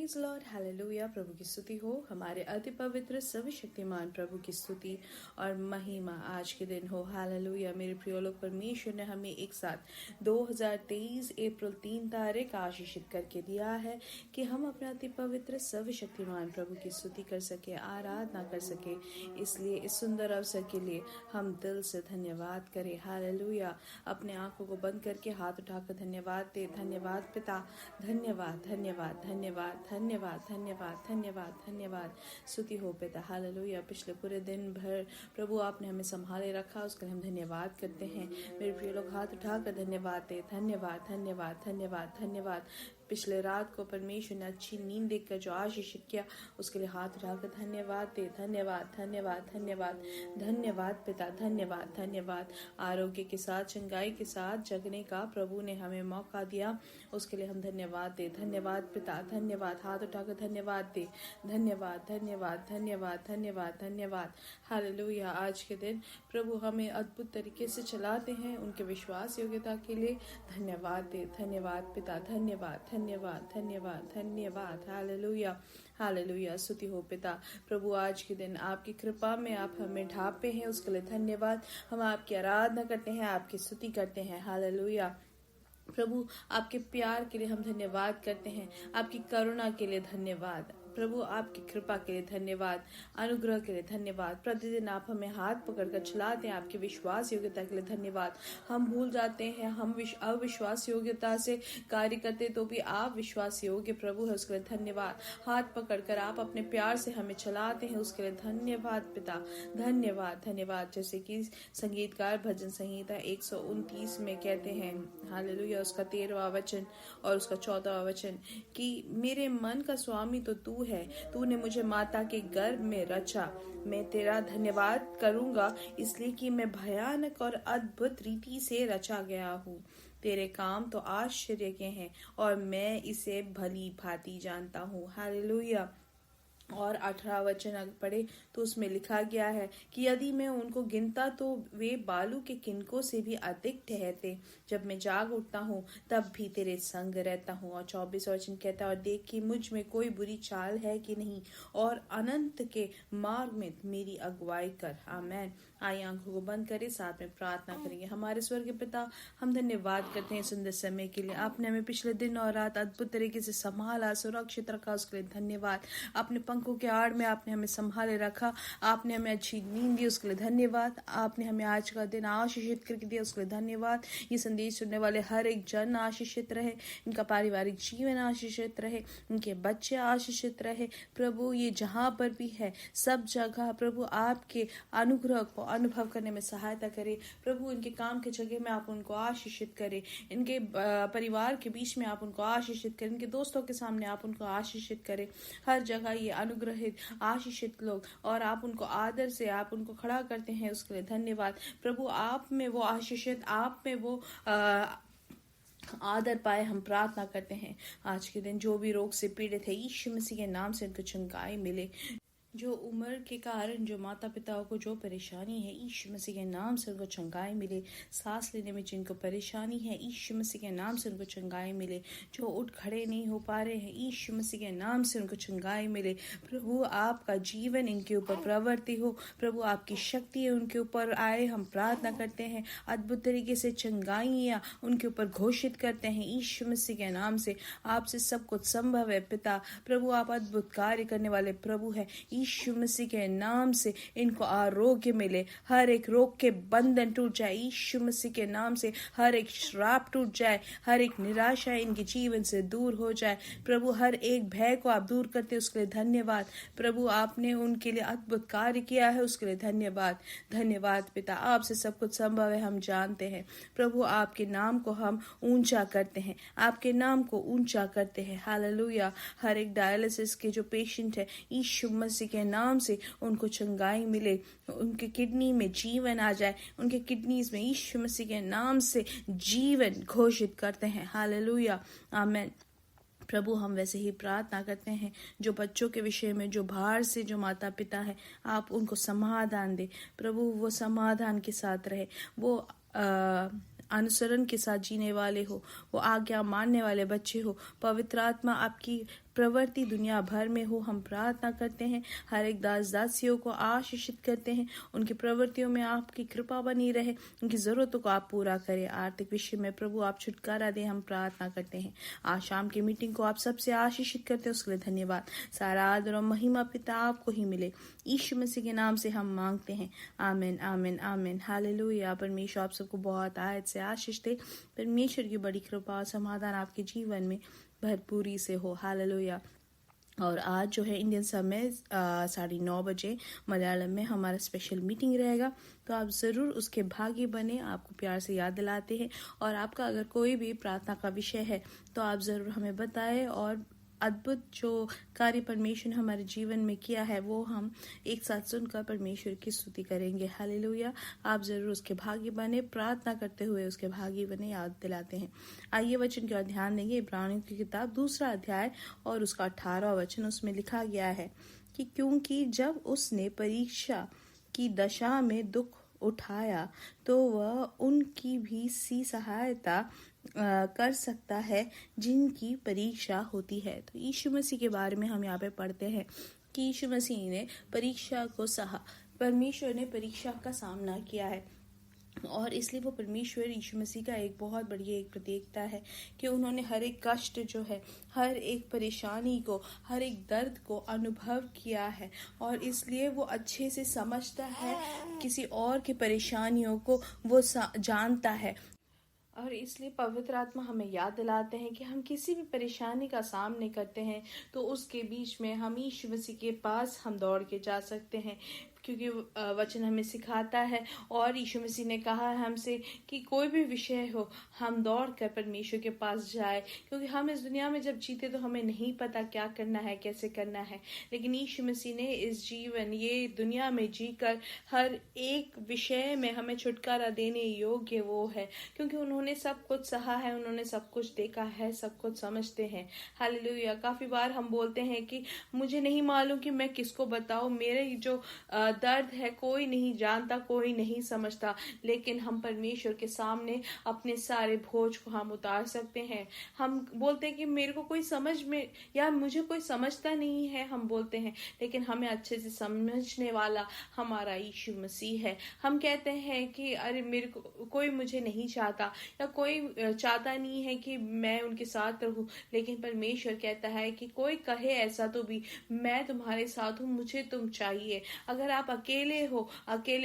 Praise Lord, hallelujah. प्रभु की स्तुति हो। हमारे अति पवित्र सर्वशक्तिमान प्रभु की स्तुति और महिमा आज के दिन हो। हालेलुया। मेरे प्रिय लोग, परमेश्वर ने हमें एक साथ 2023 अप्रैल 3 तारीख आशीषित करके दिया है कि हम अपने अति पवित्र सर्वशक्तिमान प्रभु की स्तुति कर सके, आराधना कर सके। इसलिए इस सुंदर अवसर के लिए हम दिल से धन्यवाद करें। हालेलुया। अपने आंखों को बंद करके हाथ उठाकर धन्यवाद दे। धन्यवाद पिता, धन्यवाद धन्यवाद धन्यवाद धन्यवाद धन्यवाद धन्यवाद धन्यवाद। स्तुति हो पिता। हालेलुया। पिछले पूरे दिन भर प्रभु आपने हमें संभाले रखा, उसके लिए हम धन्यवाद करते हैं। मेरे प्रिय लोग, हाथ उठाकर धन्यवाद दे। धन्यवाद धन्यवाद धन्यवाद धन्यवाद। पिछले रात को परमेश्वर ने अच्छी नींद देकर जो आशीषित किया, उसके लिए हाथ उठाकर धन्यवाद दे। धन्यवाद धन्यवाद धन्यवाद धन्यवाद पिता। धन्यवाद धन्यवाद। आरोग्य के साथ, चंगाई के साथ जगने का प्रभु ने हमें मौका दिया, उसके लिए हम धन्यवाद दे। धन्यवाद पिता। धन्यवाद। हाथ उठाकर धन्यवाद दे। धन्यवाद धन्यवाद धन्यवाद धन्यवाद धन्यवाद। हालेलुया। आज के दिन प्रभु हमें अद्भुत तरीके से चलाते हैं, उनके विश्वास योग्यता के लिए धन्यवाद दे। धन्यवाद पिता। धन्यवाद धन्यवाद धन्यवाद धन्यवाद। Hallelujah hallelujah. स्तुति हो पिता। प्रभु आज के दिन आपकी कृपा में आप हमें ढापे हैं, उसके लिए धन्यवाद। हम आपकी आराधना करते हैं, आपकी स्तुति करते हैं। हालेलुया। प्रभु आपके प्यार के लिए हम धन्यवाद करते हैं, आपकी करुणा के लिए धन्यवाद। प्रभु आपकी कृपा के लिए धन्यवाद, अनुग्रह के लिए धन्यवाद। प्रतिदिन आप हमें हाथ पकड़कर चलाते हैं, आपके विश्वास योग्यता के लिए धन्यवाद। हम भूल जाते हैं, हम अविश्वास योग्यता से कार्य करते तो भी आप विश्वास योग्य प्रभु है, उसके लिए धन्यवाद। हाथ पकड़कर आप अपने प्यार से हमें चलाते हैं, उसके लिए धन्यवाद पिता। धन्यवाद धन्यवाद। जैसे कि संगीतकार भजन संहिता 129 में कहते हैं, हालेलुया, उसका 13वां वचन और उसका 14वां वचन, कि मेरे मन का स्वामी तो तू है, तूने मुझे माता के गर्भ में रचा। मैं तेरा धन्यवाद करूंगा, इसलिए कि मैं भयानक और अद्भुत रीति से रचा गया हूँ। तेरे काम तो आश्चर्य के हैं और मैं इसे भली भांति जानता हूँ। हालेलुया। और 18 वचन अगर पढ़े तो उसमें लिखा गया है कि यदि मैं उनको गिनता तो वे बालू के किनकों से भी अधिक ठहरते। जब मैं जाग उठता हूँ तब भी तेरे संग रहता हूँ। और 24 वचन कहता है, और देख कि मुझ में कोई बुरी चाल है कि नहीं, और अनंत के मार्ग में मेरी अगुवाई कर। आमेन। आइए आंखों को बंद करें, साथ में प्रार्थना करेंगे। हमारे स्वर्गीय पिता, हम धन्यवाद करते हैं सुंदर समय के लिए। आपने हमें पिछले दिन और रात अद्भुत तरीके से संभाला, सुरक्षित रखा, उसके लिए धन्यवाद। अपने पंखों के आड़ में आपने हमें संभाले रखा, आपने हमें अच्छी नींद दी, उसके लिए धन्यवाद। आपने हमें आज का दिन आशीषित करके दिया, उसके लिए धन्यवाद। ये संदेश सुनने वाले हर एक जन आशीषित रहे, इनका पारिवारिक जीवन आशीषित रहे, इनके बच्चे आशीषित रहे। प्रभु ये जहां पर भी है, सब जगह प्रभु आपके अनुग्रह को अनुभव करने में सहायता करे। प्रभु इनके काम के जगह में आप उनको आशीषित करें, इनके परिवार के बीच में आप उनको आशीषित करें, इनके दोस्तों के सामने आप उनको आशीषित करें। हर जगह ये अनुग्रहित आशीषित लोग, और आप उनको आदर से आप उनको खड़ा करते हैं, उसके लिए धन्यवाद। प्रभु आप में वो आशीषित, आप में वो आदर पाए, हम प्रार्थना करते हैं। आज के दिन जो भी रोग से पीड़ित है, यीशु मसीह के नाम से उनको चंगाई मिले। जो उम्र के कारण जो माता पिताओं को जो परेशानी है, यीशु मसीह के नाम से उनको चंगाई मिले। सांस लेने में जिनको परेशानी है, यीशु मसीह के नाम से उनको चंगाई मिले। जो उठ खड़े नहीं हो पा रहे हैं, यीशु मसीह के नाम से उनको चंगाई मिले। प्रभु आपका जीवन इनके ऊपर प्रवृत्ति हो, प्रभु आपकी शक्ति उनके ऊपर आए, हम प्रार्थना करते हैं। अद्भुत तरीके से चंगाइयाँ उनके ऊपर घोषित करते हैं, यीशु मसीह के नाम से। आपसे सब कुछ संभव है पिता। प्रभु आप अद्भुत कार्य करने वाले प्रभु है, यीशु मसीह के नाम से इनको आरोग्य मिले। हर एक रोग के बंधन टूट जाए, यीशु मसीह के नाम से हर एक श्राप टूट जाए, हर एक निराशा इनके जीवन से दूर हो जाए। प्रभु हर एक भय को आप दूर करते, उसके लिए धन्यवाद। प्रभु आपने उनके लिए अद्भुत कार्य किया है, उसके लिए धन्यवाद। धन्यवाद पिता। आपसे सब कुछ संभव है, हम जानते हैं। प्रभु आपके नाम को हम ऊंचा करते हैं, आपके नाम को ऊंचा करते हैं। हालेलुया। हर एक डायलिसिस के जो पेशेंट है, यीशु मसीह के नाम से उनको चंगाई मिले, उनके किडनी में जीवन आ जाए, उनके किडनीज में यीशु मसीह के नाम से जीवन घोषित करते हैं। हालेलुया। आमीन। प्रभु हम वैसे ही प्रार्थना करते हैं, जो बच्चों के विषय में जो बाहर से जो माता पिता है, आप उनको समाधान दे। प्रभु वो समाधान के साथ रहे, वो अनुसरण के साथ जीने वाले हो, वो आज्ञा मानने वाले बच्चे हो। पवित्र आत्मा आपकी प्रवृत्ति दुनिया भर में हो, हम प्रार्थना करते हैं। हर एक दास दासियों को आशीषित करते हैं, उनकी प्रवृत्तियों में आपकी कृपा बनी रहे, उनकी जरूरतों को आप पूरा करें। आर्थिक विषय में प्रभु आप छुटकारा दें, हम प्रार्थना करते हैं। आज शाम की मीटिंग को आप सबसे आशीषित करते हैं, उसके लिए धन्यवाद। सारा आदर और महिमा पिता आपको ही मिले, यीशु मसीह के नाम से हम मांगते हैं। आमीन आमीन आमीन। हालेलुया। परमेश्वर आप सबको बहुत आयत से आशीष दे। परमेश्वर की बड़ी कृपा और समाधान आपके जीवन में भरपूरी से हो। हालेलुया। और आज जो है इंडियन समय 9:30 बजे मलयालम में हमारा स्पेशल मीटिंग रहेगा, तो आप ज़रूर उसके भागी बने। आपको प्यार से याद दिलाते हैं, और आपका अगर कोई भी प्रार्थना का विषय है तो आप ज़रूर हमें बताएं, और अद्भुत जो कार्य परमेश्वर ने हमारे जीवन में किया है वो हम एक साथ सुनकर परमेश्वर की स्तुति करेंगे। हालेलुया। आप जरूर उसके भागी बने, प्रार्थना करते हुए उसके भागी बने, याद दिलाते हैं। आइए वचन की ओर ध्यान देंगे। इब्रानियों की किताब 2 अध्याय और उसका 18वां वचन, उसमें लिखा गया है कि क्योंकि जब उसने परीक्षा की दशा में दुख उठाया तो वह उनकी भी सी सहायता कर सकता है जिनकी परीक्षा होती है। तो यीशु मसीह के बारे में हम यहाँ पे पढ़ते हैं कि यीशु मसीह ने परीक्षा को सहा, परमेश्वर ने परीक्षा का सामना किया है, और इसलिए वो परमेश्वर यीशु मसीह का एक बहुत बड़ी एक प्रतीकता है कि उन्होंने हर एक कष्ट जो है, हर एक परेशानी को, हर एक दर्द को अनुभव किया है, और इसलिए वो अच्छे से समझता है किसी और की परेशानियों को, वो जानता है। और इसलिए पवित्र आत्मा हमें याद दिलाते हैं कि हम किसी भी परेशानी का सामने करते हैं तो उसके बीच में हम यीशु मसीह के पास हम दौड़ के जा सकते हैं, क्योंकि वचन हमें सिखाता है, और यीशु मसीह ने कहा है हमसे कि कोई भी विषय हो हम दौड़ कर परमेश्वर के पास जाए, क्योंकि हम इस दुनिया में जब जीते तो हमें नहीं पता क्या करना है, कैसे करना है, लेकिन यीशु मसीह ने इस जीवन ये दुनिया में जीकर हर एक विषय में हमें छुटकारा देने योग्य वो है, क्योंकि उन्होंने सब कुछ सहा है, उन्होंने सब कुछ देखा है, सब कुछ समझते हैं। हालेलुया। काफी बार हम बोलते हैं कि मुझे नहीं मालूम कि मैं किसको बताऊं, मेरे जो दर्द है कोई नहीं जानता, कोई नहीं समझता, लेकिन हम परमेश्वर के सामने अपने सारे बोझ को हम उतार सकते हैं। हम बोलते हैं कि मेरे को कोई समझ में, या मुझे कोई समझता नहीं है, हम बोलते हैं, लेकिन हमें अच्छे से समझने वाला हमारा यीशु मसीह है। हम कहते हैं कि अरे मेरे को कोई मुझे नहीं चाहता, या कोई चाहता नहीं है कि मैं उनके साथ रहूं, लेकिन परमेश्वर कहता है कि कोई कहे ऐसा तो भी मैं तुम्हारे साथ हूं, मुझे तुम चाहिए। अगर आप अकेले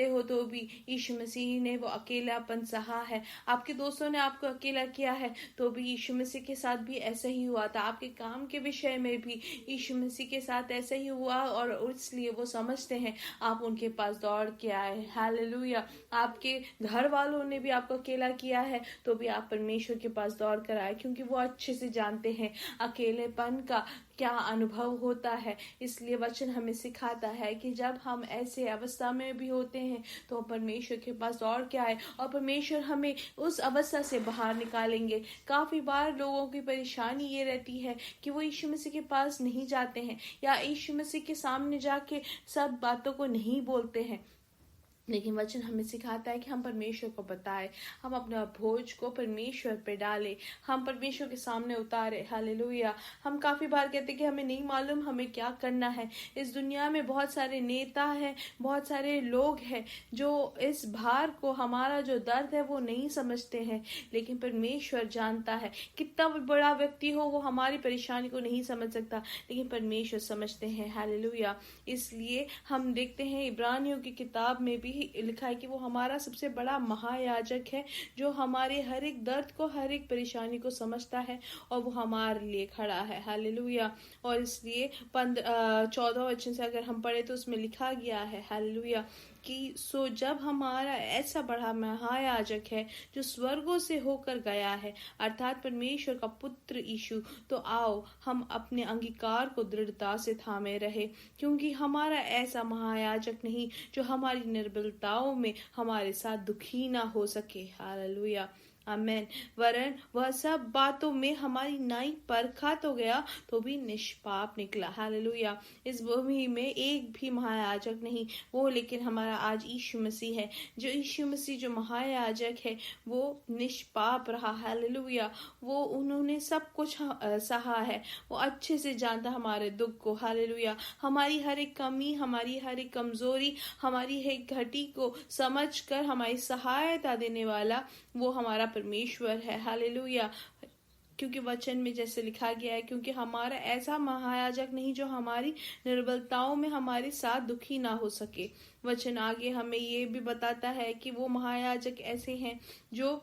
हो तो भी यीशु मसीह ने वो अकेलापन सहा है। आपके दोस्तों ने आपको अकेला किया है तो भी यीशु मसीह के साथ भी ऐसा ही हुआ था। आपके काम के विषय में भी यीशु मसीह के साथ ऐसा ही हुआ, और इसलिए वो समझते हैं, आप उनके पास दौड़ के आए। हालेलुया। आपके घर वालों ने भी आपको अकेला किया है तो भी आप परमेश्वर के पास दौड़ कर आए, क्योंकि वो अच्छे से जानते हैं अकेलेपन का क्या अनुभव होता है। इसलिए वचन हमें सिखाता है कि जब हम ऐसे अवस्था में भी होते हैं तो परमेश्वर के पास दौड़ के आए, और परमेश्वर हमें उस अवस्था से बाहर निकालेंगे। काफी बार लोगों की परेशानी ये रहती है कि वो यीशु मसीह के पास नहीं जाते हैं, या यीशु मसीह के सामने जाके सब बातों को नहीं बोलते हैं, लेकिन वचन हमें सिखाता है कि हम परमेश्वर को बताएं, हम अपना बोझ को परमेश्वर पे डालें, हम परमेश्वर के सामने उतारे। हालेलुया। हम काफी बार कहते हैं कि हमें नहीं मालूम हमें क्या करना है। इस दुनिया में बहुत सारे नेता हैं, बहुत सारे लोग हैं जो इस भार को, हमारा जो दर्द है वो नहीं समझते हैं, लेकिन परमेश्वर जानता है। कितना बड़ा व्यक्ति हो वो हमारी परेशानी को नहीं समझ सकता, लेकिन परमेश्वर समझते हैं। हालेलुया। इसलिए हम देखते हैं इब्रानियों की किताब में भी लिखा है कि वो हमारा सबसे बड़ा महायाजक है, जो हमारे हर एक दर्द को, हर एक परेशानी को समझता है, और वो हमारे लिए खड़ा है। हालेलुया। और इसलिए 14 वचन से अगर हम पढ़े तो उसमें लिखा गया है, हालेलुया, कि सो जब हमारा ऐसा बड़ा महायाजक है जो स्वर्गों से होकर गया है, अर्थात परमेश्वर का पुत्र यीशु, तो आओ हम अपने अंगीकार को दृढ़ता से थामे रहे, क्योंकि हमारा ऐसा महायाजक नहीं जो हमारी निर्बलताओं में हमारे साथ दुखी ना हो सके। हालेलुया। आमेन। वरन वह सब बातों में हमारी नाई परखा तो गया तो भी निष्पाप निकला। हालेलुया। इस भूमि में एक भी महायाजक नहीं, वो लेकिन हमारा आज यीशु मसीह है। जो यीशु मसीह जो महायाजक है वो निष्पाप रहा। हालेलुया। वो उन्होंने सब कुछ सहा है। वो अच्छे से जानता हमारे दुख को। हालेलुया। हमारी हर एक कमी, हमारी हर एक कमजोरी, हमारी हर एक घटी को समझकर हमारी सहायता देने वाला वो हमारा परमेश्वर है। हालेलुया। क्योंकि वचन में जैसे लिखा गया है, क्योंकि हमारा ऐसा महायाजक नहीं जो हमारी निर्बलताओं में हमारे साथ दुखी ना हो सके। वचन आगे हमें ये भी बताता है कि वो महायाजक ऐसे हैं जो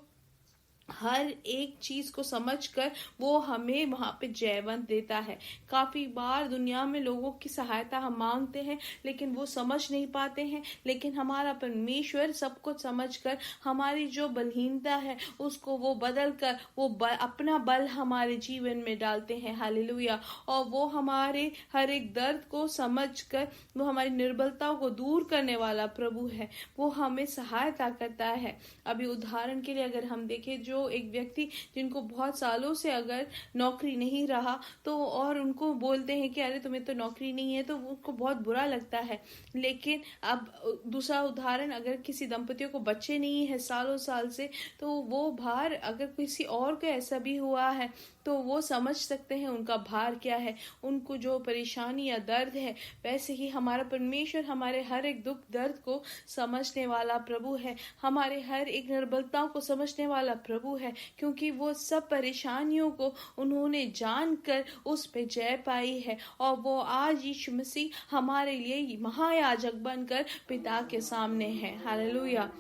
हर एक चीज को समझकर वो हमें वहां पे जयवंत देता है। काफी बार दुनिया में लोगों की सहायता हम मांगते हैं लेकिन वो समझ नहीं पाते हैं, लेकिन हमारा परमेश्वर सब कुछ समझकर हमारी जो बलहीनता है उसको वो बदल कर वो अपना बल हमारे जीवन में डालते हैं। हालेलुया। और वो हमारे हर एक दर्द को समझकर वो हमारी निर्बलताओं को दूर करने वाला प्रभु है। वो हमें सहायता करता है। अभी उदाहरण के लिए अगर हम देखें, जो एक व्यक्ति जिनको बहुत सालों से अगर नौकरी नहीं रहा तो और उनको बोलते हैं कि अरे तुम्हें तो नौकरी नहीं है, तो उनको बहुत बुरा लगता है। लेकिन अब दूसरा उदाहरण, अगर किसी दंपतियों को बच्चे नहीं है सालों साल से, तो वो भार अगर किसी और को ऐसा भी हुआ है तो वो समझ सकते हैं उनका भार क्या है, उनको जो परेशानी या दर्द है। वैसे ही हमारा परमेश्वर हमारे हर एक दुख दर्द को समझने वाला प्रभु है, हमारे हर एक निर्बलताओं को समझने वाला प्रभु है, क्योंकि वो सब परेशानियों को उन्होंने जानकर उस पे जय पाई है। और वो आज यीशु मसीह हमारे लिए महायाजक बनकर पिता के सामने है। हालेलुया।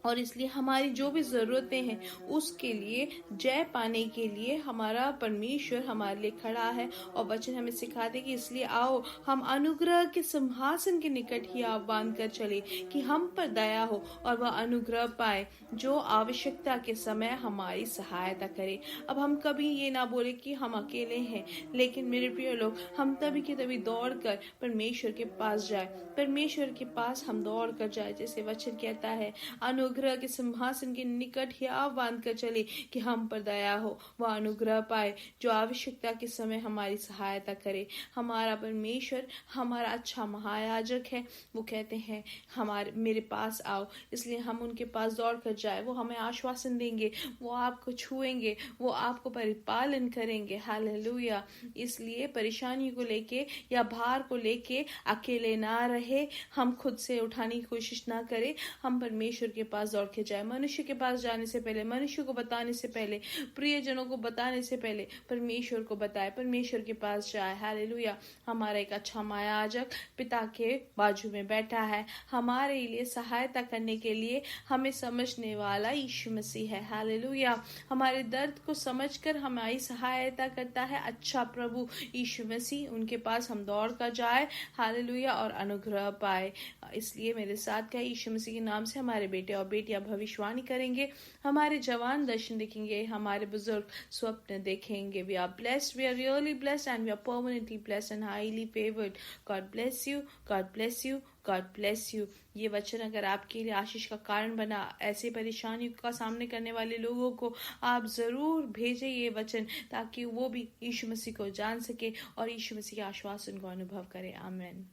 और इसलिए हमारी जो भी जरूरतें हैं उसके लिए जय पाने के लिए हमारा परमेश्वर हमारे लिए खड़ा है। और वचन हमें सिखाते कि इसलिए आओ हम अनुग्रह के सिंहासन के निकट ही आह्वान कर चले कि हम पर दया हो और वह अनुग्रह पाए जो आवश्यकता के समय हमारी सहायता करे। अब हम कभी ये ना बोले कि हम अकेले हैं, लेकिन मेरे प्रिय लोग, हम तभी के तभी दौड़ कर परमेश्वर के पास जाए, परमेश्वर के पास हम दौड़ कर जाए। जैसे वचन कहता है, अनुग्रह के सिंहासन के निकट ही आह्वान कर चले कि हम पर दया हो, वह अनुग्रह पाए जो आवश्यकता के समय हमारी सहायता करे। हमारा परमेश्वर हमारा अच्छा महायाजक है। वो कहते हैं हमारे मेरे पास आओ, इसलिए हम उनके पास दौड़ कर जाए। वो हमें आश्वासन देंगे, वो आपको छुएंगे, वो आपको परिपालन करेंगे। हालेलुया। इसलिए परेशानी को लेके या भार को लेके अकेले ना रहे, हम खुद से उठाने की कोशिश ना करें, हम परमेश्वर के पास दौड़ के जाए। मनुष्य के पास जाने से पहले, मनुष्य को बताने से पहले, प्रियजनों को बताने से पहले परमेश्वर को बताए, परमेश्वर के पास जाए। हालेलुया। हमारा एक अच्छा महायाजक पिता के बाजू में बैठा है, हमारे लिए सहायता करने के लिए हमें समझने वाला यीशु मसीह है। हालेलुया। हमारे दर्द को समझकर हमारी सहायता करता है अच्छा प्रभु यीशु मसीह। उनके पास हम दौड़ कर जाए, हालेलुया, और अनुग्रह पाए। इसलिए मेरे साथ क्या, यीशु मसीह के नाम से हमारे बेटे और बेटियां भविष्यवाणी करेंगे, हमारे जवान दर्शन देखेंगे, हमारे बुजुर्ग स्वप्न देखेंगे। We are blessed, we are really blessed and we are permanently blessed and highly favoured. God bless you, God bless you, God bless you. ये वचन अगर आपके लिए आशीष का कारण बना, ऐसे परेशानियों का सामना करने वाले लोगों को आप जरूर भेजें ये वचन, ताकि वो भी यीशु मसीह को जान सके और यीशु मसीह के आश्वासन को अनुभव करे। आमीन।